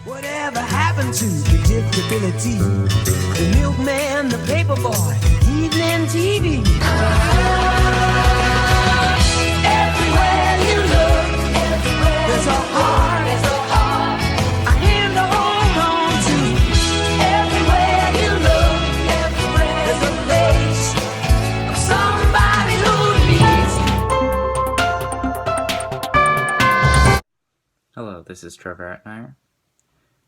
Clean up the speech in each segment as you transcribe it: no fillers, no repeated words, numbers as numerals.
Whatever happened to predictability? The milkman, the paperboy, evening TV. Everywhere you look, there's a heart, a hand to hold on to. Everywhere you look, there's a face of somebody who needs. Hello, this is Trevor Atmeyer.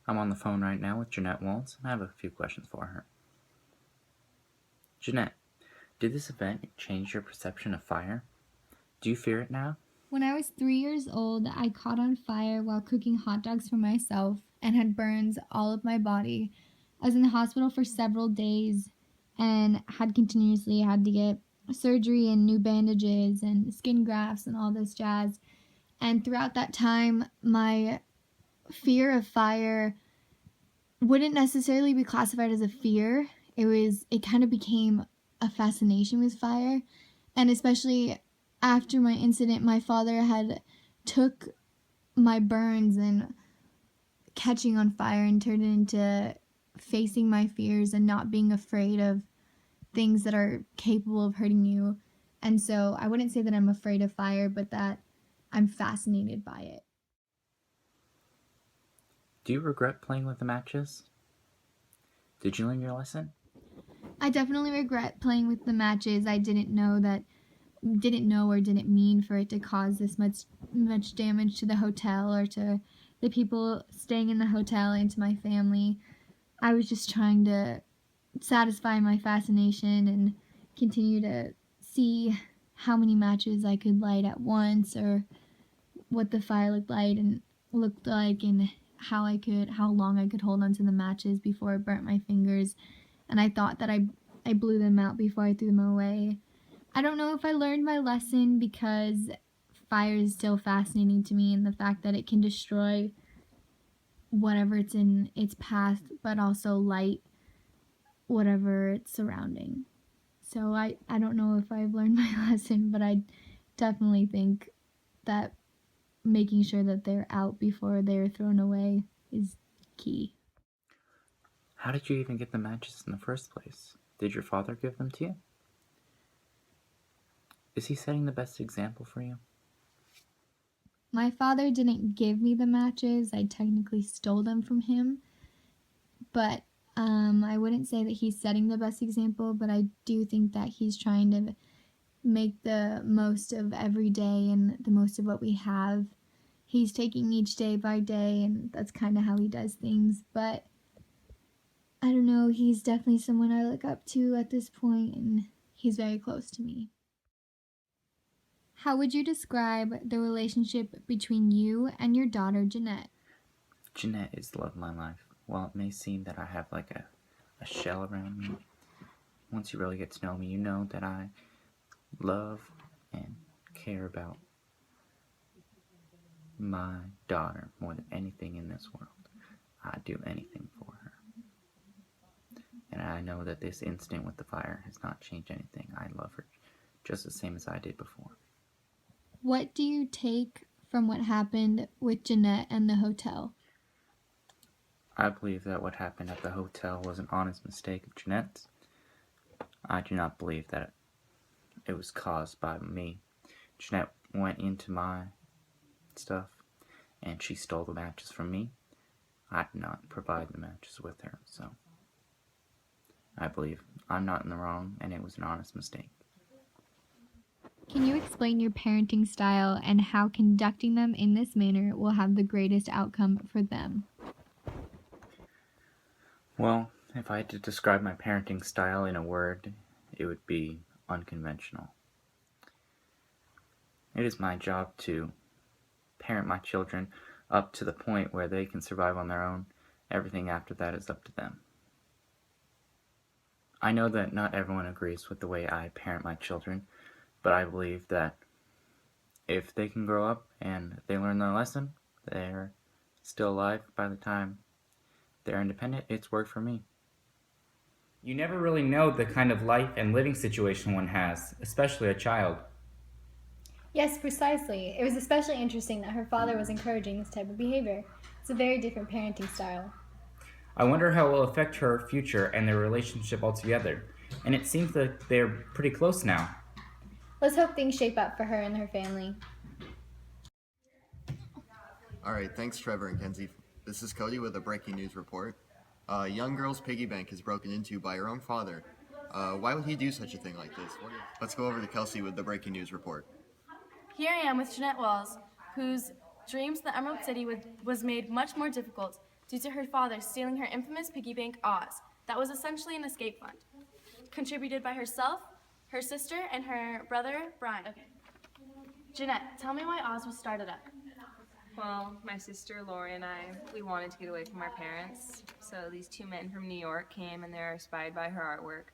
I'm on the phone right now with Jeanette Waltz, and I have a few questions for her. Jeanette, did this event change your perception of fire? Do you fear it now? When I was 3 years old, I caught on fire while cooking hot dogs for myself and had burns all of my body. I was in the hospital for several days and had continuously had to get surgery and new bandages and skin grafts and all this jazz. And throughout that time, my fear of fire wouldn't necessarily be classified as a fear. It kind of became a fascination with fire. And especially after my incident, my father had took my burns and catching on fire and turned it into facing my fears and not being afraid of things that are capable of hurting you. And so I wouldn't say that I'm afraid of fire, but that I'm fascinated by it. Do you regret playing with the matches? Did you learn your lesson? I definitely regret playing with the matches. I didn't know or didn't mean for it to cause this much damage to the hotel or to the people staying in the hotel and to my family. I was just trying to satisfy my fascination and continue to see how many matches I could light at once or what the fire looked like and how long I could hold onto the matches before it burnt my fingers. And I thought that I blew them out before I threw them away. I don't know if I learned my lesson because fire is still fascinating to me, and the fact that it can destroy whatever it's in its path, but also light whatever it's surrounding. So I don't know if I've learned my lesson, but I definitely think that making sure that they're out before they're thrown away is key. How did you even get the matches in the first place? Did your father give them to you? Is he setting the best example for you? My father didn't give me the matches. I technically stole them from him. But I wouldn't say that he's setting the best example, but I do think that he's trying to make the most of every day and the most of what we have. He's taking each day by day, and that's kind of how he does things. But I don't know, he's definitely someone I look up to at this point, and he's very close to me. How would you describe the relationship between you and your daughter, Jeanette? Jeanette is the love of my life. While it may seem that I have like a shell around me, once you really get to know me, you know that I love and care about my daughter more than anything in this world. I'd do anything for her. And I know that this incident with the fire has not changed anything. I love her just the same as I did before. What do you take from what happened with Jeanette and the hotel? I believe that what happened at the hotel was an honest mistake of Jeanette's. I do not believe that it was caused by me. Jeanette went into my stuff and she stole the matches from me. I did not provide the matches with her, so I believe I'm not in the wrong and it was an honest mistake. Can you explain your parenting style and how conducting them in this manner will have the greatest outcome for them? Well, if I had to describe my parenting style in a word, it would be unconventional. It is my job to parent my children up to the point where they can survive on their own. Everything after that is up to them. I know that not everyone agrees with the way I parent my children, but I believe that if they can grow up and they learn their lesson, they're still alive by the time they're independent, it's worked for me. You never really know the kind of life and living situation one has, especially a child. Yes, precisely. It was especially interesting that her father was encouraging this type of behavior. It's a very different parenting style. I wonder how it will affect her future and their relationship altogether. And it seems that they're pretty close now. Let's hope things shape up for her and her family. All right, thanks, Trevor and Kenzie. This is Cody with a breaking news report. A young girl's piggy bank is broken into by her own father. Why would he do such a thing like this? Let's go over to Kelsey with the breaking news report. Here I am with Jeanette Walls, whose dreams of the Emerald City was made much more difficult due to her father stealing her infamous piggy bank, Oz, that was essentially an escape fund, contributed by herself, her sister, and her brother, Brian. Okay. Jeanette, tell me why Oz was started up. Well, my sister Lori and I, we wanted to get away from our parents. So these two men from New York came and they were inspired by her artwork.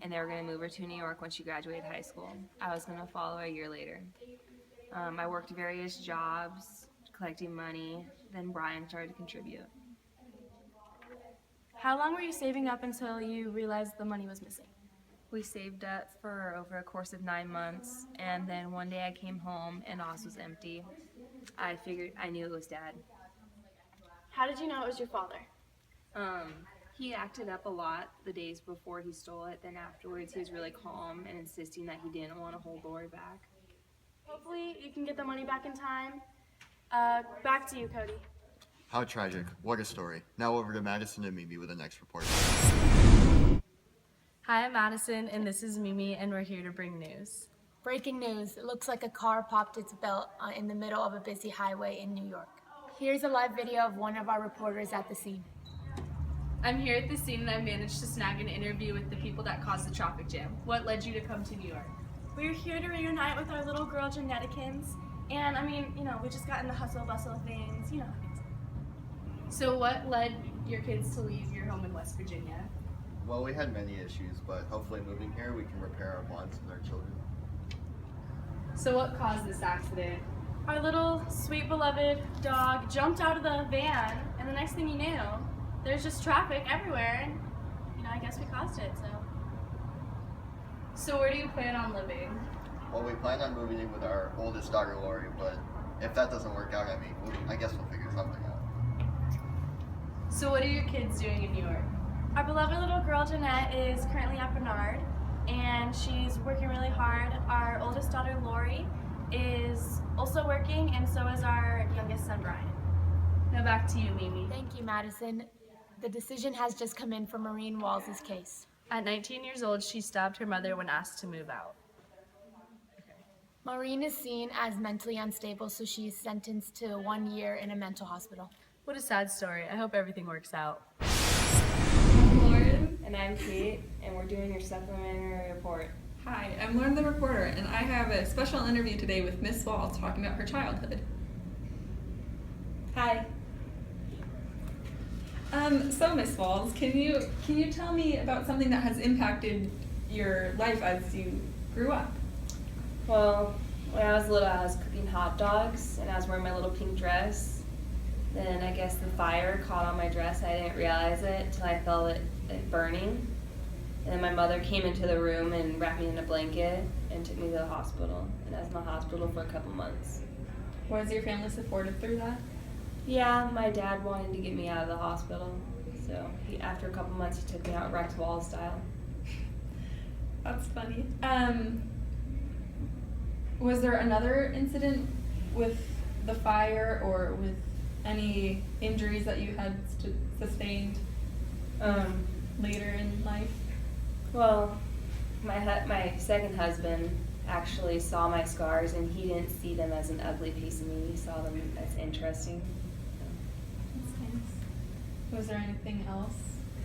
And they were going to move her to New York when she graduated high school. I was going to follow a year later. I worked various jobs, collecting money. Then Brian started to contribute. How long were you saving up until you realized the money was missing? We saved up for over a course of 9 months. And then one day I came home and Oz was empty. I knew it was Dad. How did you know it was your father? He acted up a lot the days before he stole it. Then afterwards, he was really calm and insisting that he didn't want to hold Lori back. Hopefully you can get the money back in time. Back to you, Cody. How tragic. What a story. Now over to Madison and Mimi with the next report. Hi, I'm Madison, and this is Mimi, and we're here to bring news. Breaking news. It looks like a car popped its belt in the middle of a busy highway in New York. Here's a live video of one of our reporters at the scene. I'm here at the scene, and I managed to snag an interview with the people that caused the traffic jam. What led you to come to New York? We're here to reunite with our little girl, Genetikins. And I mean, we just got in the hustle bustle of things, how things are. So what led your kids to leave your home in West Virginia? Well, we had many issues, but hopefully moving here we can repair our bonds with our children. So what caused this accident? Our little sweet beloved dog jumped out of the van, and the next thing you knew, there's just traffic everywhere, and I guess we caused it, so. So where do you plan on living? Well, we plan on moving in with our oldest daughter, Lori, but if that doesn't work out, I guess we'll figure something out. So what are your kids doing in New York? Our beloved little girl, Jeanette, is currently at Bernard, and she's working really hard. Our oldest daughter, Lori, is also working, and so is our youngest son, Brian. Now back to you, Mimi. Thank you, Madison. The decision has just come in for Maureen Walls' case. At 19 years old, she stabbed her mother when asked to move out. Maureen is seen as mentally unstable, so she is sentenced to 1 year in a mental hospital. What a sad story. I hope everything works out. Lauren. And I'm Kate, and we're doing your supplementary report. Hi, I'm Lauren the reporter, and I have a special interview today with Miss Walls talking about her childhood. Hi. So Miss Walls, can you tell me about something that has impacted your life as you grew up? Well, when I was little, I was cooking hot dogs, and I was wearing my little pink dress. Then I guess the fire caught on my dress. I didn't realize it until I felt it burning. And then my mother came into the room and wrapped me in a blanket and took me to the hospital. And I was in the hospital for a couple months. Was your family supportive through that? Yeah, my dad wanted to get me out of the hospital. So after a couple months, he took me out Rex Wall style. That's funny. Was there another incident with the fire or with any injuries that you had sustained later in life? Well, my second husband actually saw my scars, and he didn't see them as an ugly piece of me. He saw them as interesting. That's nice. Was there anything else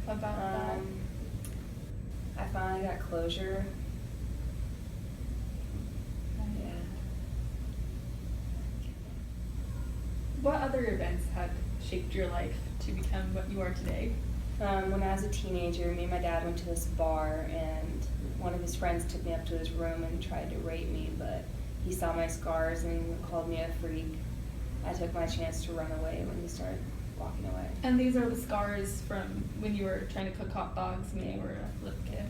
about that? I finally got closure. Yeah. What other events have shaped your life to become what you are today? When I was a teenager, me and my dad went to this bar, and one of his friends took me up to his room and tried to rape me, but he saw my scars and called me a freak. I took my chance to run away when he started walking away. And these are the scars from when you were trying to cook hot dogs when you were a little kid.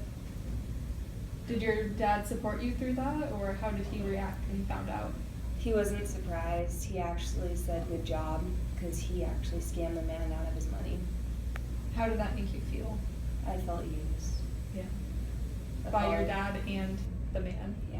Did your dad support you through that, or how did he react when he found out? He wasn't surprised. He actually said good job because he actually scammed the man out of his money. How did that make you feel? I felt used. Yeah. By your dad and the man. Yeah.